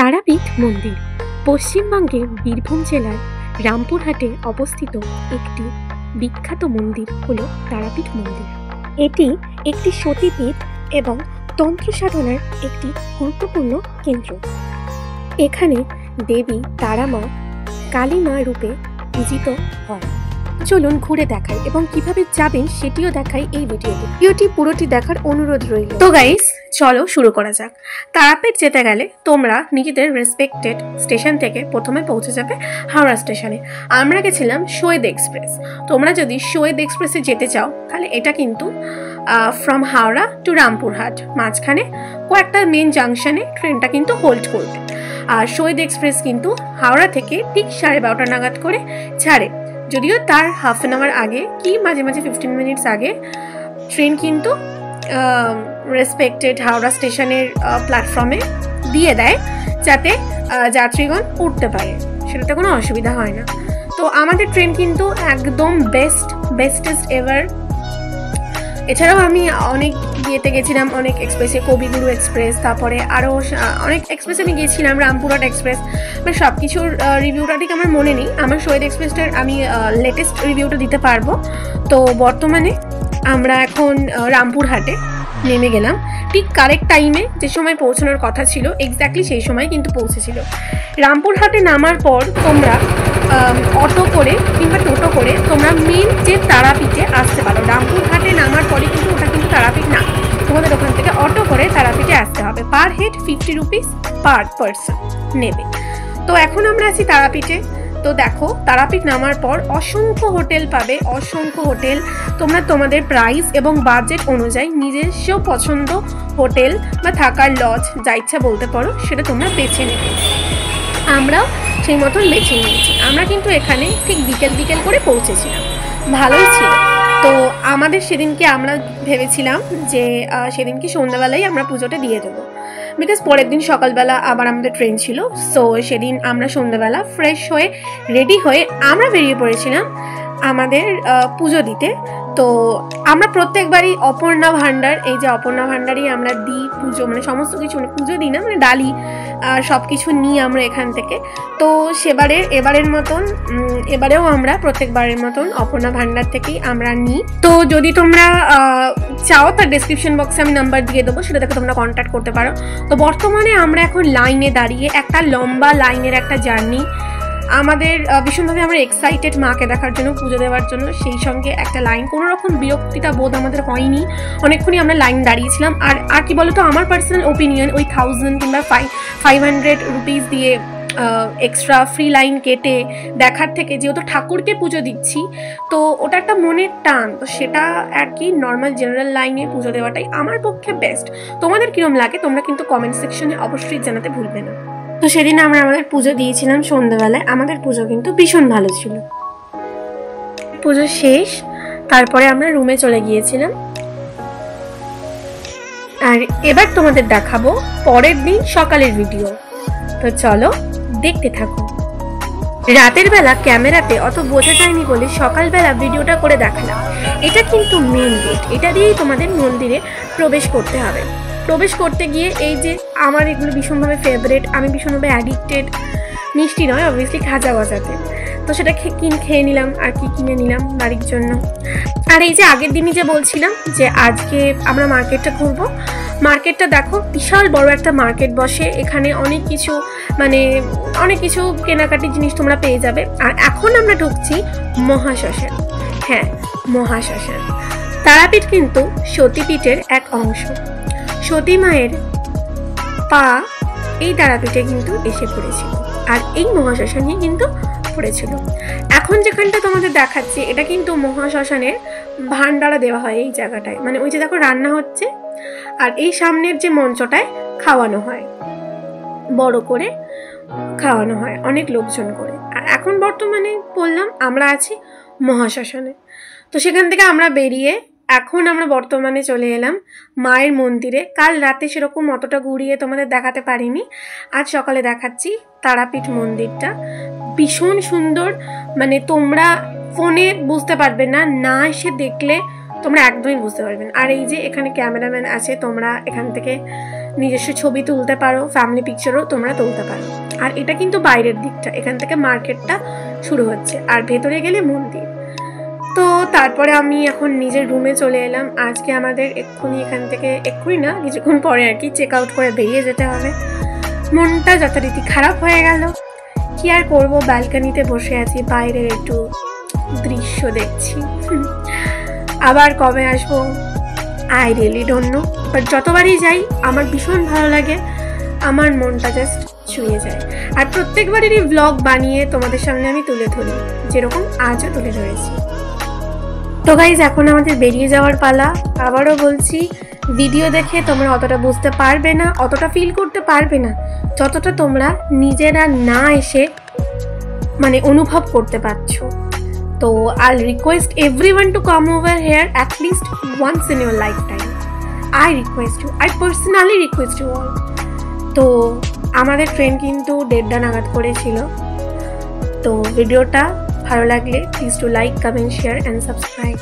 তারাপীঠ মন্দির পশ্চিমবঙ্গের বীরভূম জেলার রামপুরহাটে অবস্থিত একটি বিখ্যাত মন্দির হল তারাপীঠ মন্দির। এটি একটি সতীপীঠ এবং তন্ত্র সাধনার একটি গুরুত্বপূর্ণ কেন্দ্র। এখানে দেবী তারামা কালী মা রূপে পূজিত হয়। চলুন ঘুরে দেখাই এবং কিভাবে যাবেন সেটিও দেখাই এই ভিডিওটি পুরোটি দেখার অনুরোধ রইল। তো গাইস, চলো শুরু করা যাক। তারাপীঠ যেতে গেলে তোমরা নিজেদের রেসপেক্টেড স্টেশন থেকে প্রথমে পৌঁছে যাবে হাওড়া স্টেশনে। আমরা গেছিলাম শহীদ এক্সপ্রেস। তোমরা যদি শহীদ এক্সপ্রেসে যেতে চাও তাহলে এটা কিন্তু ফ্রম হাওড়া টু রামপুরহাট মাঝখানে কয়েকটা মেন জাংশনে ট্রেনটা কিন্তু হোল্ড করবে। আর শহীদ এক্সপ্রেস কিন্তু হাওড়া থেকে ঠিক 12:30 নাগাদ করে ছাড়ে, যদিও তার হাফ অ্যান আওয়ার আগে কি মাঝে মাঝে 15 মিনিটস আগে ট্রেন কিন্তু রেসপেক্টেড হাওড়া স্টেশনের প্ল্যাটফর্মে দিয়ে দেয়, যাতে যাত্রীগণ উঠতে পারে, সেটাতে কোনো অসুবিধা হয় না। তো আমাদের ট্রেন কিন্তু একদম বেস্টেস্ট এভার। এছাড়াও আমি অনেক ইয়েতে গেছিলাম, অনেক এক্সপ্রেসে, কবিগুরু এক্সপ্রেস, তারপরে আরও অনেক এক্সপ্রেসে আমি গেছিলাম, রামপুরহাট এক্সপ্রেস। মানে সব কিছুর রিভিউটা ঠিক আমার মনে নেই। আমার শহীদ এক্সপ্রেসটার আমি লেটেস্ট রিভিউটা দিতে পারবো। তো বর্তমানে আমরা এখন রামপুরহাটে নেমে গেলাম। ঠিক কারেক্ট টাইমে যে সময় পৌঁছানোর কথা ছিল এক্স্যাক্টলি সেই সময় কিন্তু পৌঁছেছিল। রামপুরহাটে নামার পর তোমরা অটো করে কিংবা টোটো করে তোমরা মেন যে তারাপীঠে আসতে পারো। রামপুরহাটে নামার পরে কিন্তু ওটা কিন্তু তারাপীঠ না, তোমাদের ওখান থেকে অটো করে তারাপীঠে আসতে হবে। Per head 50 rupees per person নেবে। তো এখন আমরা আছি তারাপীঠে। তো দেখো, তারাপীঠ নামার পর অসংখ্য হোটেল পাবে, অসংখ্য হোটেল। তোমরা তোমাদের প্রাইস এবং বাজেট অনুযায়ী নিজস্ব পছন্দ হোটেল বা থাকার লজ যা ইচ্ছা বলতে পারো সেটা তোমরা বেছে নেবে। আমরাও সেই মতন বেছে নিয়েছি। আমরা কিন্তু এখানে ঠিক বিকেল করে পৌঁছেছিলাম, ভালোই ছিল। তো আমাদের সেদিনকে আমরা ভেবেছিলাম যে সেদিনকে সন্ধ্যাবেলায় আমরা পুজোটা দিয়ে দেবো, বিকজ পরের দিন সকালবেলা আবার আমাদের ট্রেন ছিল। সো সেদিন আমরা সন্ধ্যাবেলা ফ্রেশ হয়ে রেডি হয়ে আমরা বেরিয়ে পড়েছিলাম আমাদের পুজো দিতে। তো আমরা প্রত্যেকবারই অপর্ণা ভাণ্ডার, এই যে অপর্ণা ভাণ্ডারই আমরা দিই পুজো, মানে সমস্ত কিছু, মানে পুজো দিই না, মানে ডালি আর সব কিছু নিই আমরা এখান থেকে। তো এবারের মতন এবারেও আমরা প্রত্যেকবারের মতন অপর্ণা ভাণ্ডার থেকেই আমরা নিই। তো যদি তোমরা চাও তার ডেসক্রিপশন বক্সে আমি নাম্বার দিয়ে দেবো, সেটা থেকে তোমরা কন্ট্যাক্ট করতে পারো। তো বর্তমানে আমরা এখন লাইনে দাঁড়িয়ে, একটা লম্বা লাইনের একটা জার্নি। আমাদের ভীষণভাবে আমরা এক্সাইটেড মাকে দেখার জন্য, পুজো দেওয়ার জন্য। সেই সঙ্গে একটা লাইন, কোনো রকম বিরক্তিতা বোধ আমাদের হয়নি। অনেকক্ষণই আমরা লাইন দাঁড়িয়েছিলাম। আর কি বলতো, আমার পার্সোনাল ওপিনিয়ন, ওই 1000 কিংবা 500 রুপিস দিয়ে এক্সট্রা ফ্রি লাইন কেটে দেখার থেকে যেহেতু ঠাকুরকে পুজো দিচ্ছি, তো ওটা একটা মনের টান, তো সেটা আর কি নর্মাল জেনারেল লাইনে পুজো দেওয়াটাই আমার পক্ষে বেস্ট। তোমাদের কিরম লাগে তোমরা কিন্তু কমেন্ট সেকশনে অবশ্যই জানাতে ভুলবে না। তো সেদিন আমরা আমাদের পুজো দিয়েছিলাম সন্ধ্যাবেলায়। আমাদের পুজো কিন্তু ভীষণ ভালো ছিল। পুজো শেষ, তারপরে আমরা রুমে চলে গিয়েছিলাম। আর এবার তোমাদের দেখাবো পরের দিন সকালের ভিডিও। তো চলো দেখতে থাকো। রাতের বেলা ক্যামেরাতে অত বোঝা যায়নি বলে সকালবেলা ভিডিওটা করে দেখালাম। এটা কিন্তু মেন গেট, এটা দিয়েই তোমাদের মন্দিরে প্রবেশ করতে হবে। প্রবেশ করতে গিয়ে এই যে আমার এগুলো ভীষণভাবে ফেভারিট, আমি ভীষণভাবে অ্যাডিক্টেড, মিষ্টি নয় অবভিয়াসলি, খাজা গজাতে। তো সেটা খেয়ে নিলাম আর কি কিনে নিলাম বাড়ির জন্য। আর এই যে আগের দিনই যে বলছিলাম যে আজকে আমরা মার্কেটটা ঘুরবো, মার্কেটটা দেখো বিশাল বড় একটা মার্কেট বসে। এখানে অনেক কিছু কেনাকাটির জিনিস তোমরা পেয়ে যাবে। আর এখন আমরা ঢুকছি মহাশ্মশান। হ্যাঁ, মহাশ্মশান। তারাপীঠ কিন্তু সতীপীঠের এক অংশ। সতী মায়ের পা এই তারাপীঠে কিন্তু এসে পড়েছিল, আর এই মহাশ্মশানেই কিন্তু পড়েছিল। এখন যেখানটা তোমাদের দেখাচ্ছি এটা কিন্তু মহাশ্মশানের ভান্ডারা দেওয়া হয় এই জায়গাটায়, মানে ওই যে দেখো রান্না হচ্ছে, আর এই সামনের যে মঞ্চটায় খাওয়ানো হয়, বড় করে খাওয়ানো হয় অনেক লোকজন করে। আর এখন বর্তমানে বললাম আমরা আছি মহাশ্মশানে। তো সেখান থেকে আমরা বেরিয়ে এখন আমরা বর্তমানে চলে এলাম মায়ের মন্দিরে। কাল রাতে সেরকম অতটা ঘুরিয়ে তোমাদের দেখাতে পারিনি, আজ সকালে দেখাচ্ছি তারাপীঠ মন্দিরটা। ভীষণ সুন্দর, মানে তোমরা ফোনে বুঝতে পারবে না, না এসে দেখলে তোমরা একদমই বুঝতে পারবে না। আর এই যে এখানে ক্যামেরাম্যান আছে, তোমরা এখান থেকে নিজস্ব ছবি তুলতে পারো, ফ্যামিলি পিকচারও তোমরা তুলতে পারো। আর এটা কিন্তু বাইরের দিকটা, এখান থেকে মার্কেটটা শুরু হচ্ছে, আর ভেতরে গেলে মন্দির। তো তারপরে আমি এখন নিজের রুমে চলে এলাম। আজকে আমাদের এখান থেকে না, কিছুক্ষণ পরে আর কি চেক আউট করে বেরিয়ে যেতে হবে। মনটা যথারীতি খারাপ হয়ে গেল, কি আর করবো, ব্যালকনিতে বসে আছি, বাইরের একটু দৃশ্য দেখছি। আবার কবে আসবো I really don't know, but যতবারই যাই আমার ভীষণ ভালো লাগে, আমার মনটা জাস্ট ছুঁয়ে যায়। আর প্রত্যেকবারেরই ব্লগ বানিয়ে তোমাদের সামনে আমি তুলে ধরি, যেরকম আজও তুলে ধরেছি। তো গাইজ, এখন আমাদের বেরিয়ে যাওয়ার পালা। আবারও বলছি, ভিডিও দেখে তোমরা অতটা বুঝতে পারবে না, অতটা ফিল করতে পারবে না, যতটা তোমরা নিজেরা না এসে মানে অনুভব করতে পারছো। তো I'll request everyone to come over here at least once in your lifetime. I request you, I personally request you all. তো আমাদের ট্রেন কিন্তু 1:30 নাগাদ করেছিল। তো ভিডিওটা ভালো লাগলে please to like, comment, share and subscribe.